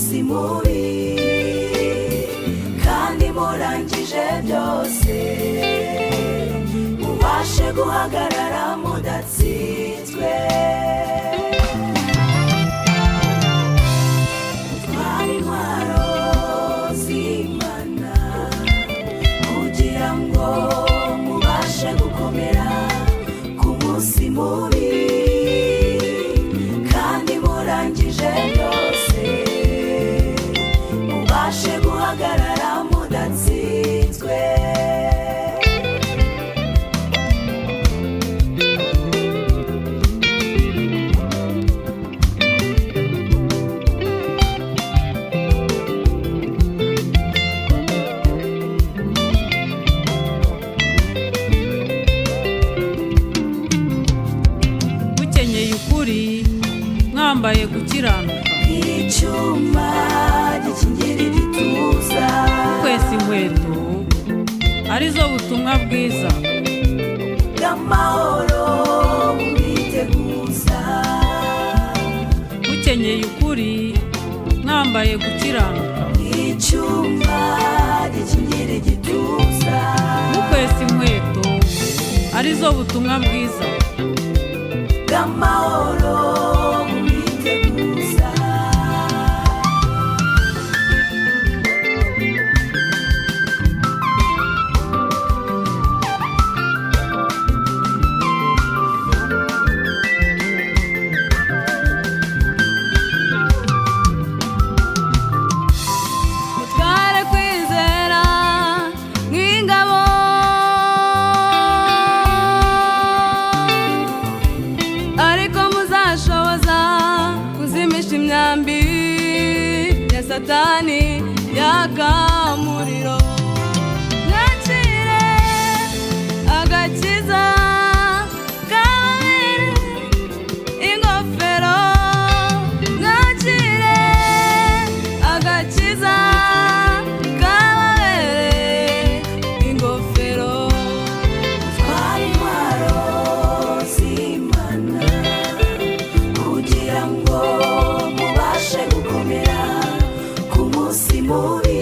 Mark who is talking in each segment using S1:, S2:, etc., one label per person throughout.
S1: munsi mubi kandi murangije byose mubashe guhagarara mudatsinzwe twari intwaro z'Imana kugira ngo mubashe gukomera ku munsi mubi kandi murangije byose mubashe guhagarara mudatsinzwe
S2: mwambaye gukiranuka
S1: icyuma gikingira igituza
S2: kwesa inkweto arizo butumwa bwiza
S1: bw'amahoro mubiteguza
S2: mukenyeye ukuri mwambaye gukiranuka
S1: icyuma gikingira igituza
S2: kwesa inkweto arizo butumwa bwiza
S1: bw'amahoro mubiteguza
S3: mutware kwizera nk'ingabo ariko muzashoboza kuzimisha imyambi ya Satani yaka umuriro mwakire agakiza kababere ingofero mwakire agakiza kababere ingofero
S1: twari intwaro z'Imana kugira ngo mubashe gukomera ku munsi mubi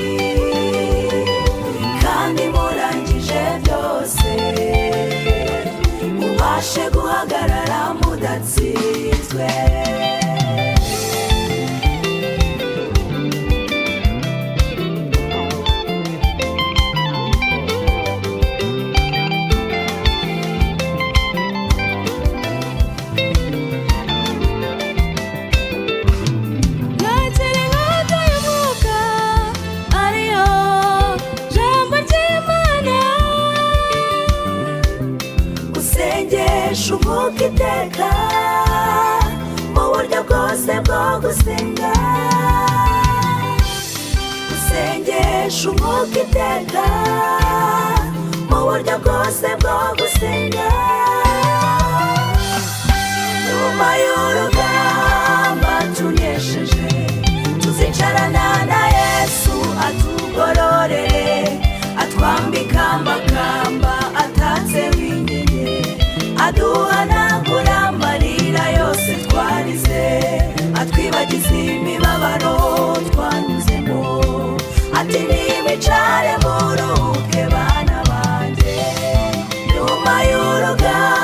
S1: kandi murangije byose mubashe guhagarara mudatsinzwe
S3: mwakire inkota y'umwuka ariyo jambo ry'Imana
S1: usengesha umwuka iteka mu buryo bwose bwo gusenga usengesha umwuka iteka mu buryo bwose bwo gusenga nyuma y'urugamba tunesheje tuzicarana na Yesu atugororere atwambika amakamba atatseho inyenyeri aduhanagura amarira yose twarize atwibagiza imibabaro twanyuzemo ati nimwicare muruhuke bana banjye nyuma y'urugamba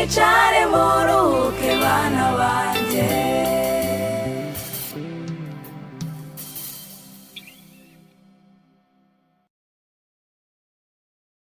S1: twicare mu ruhame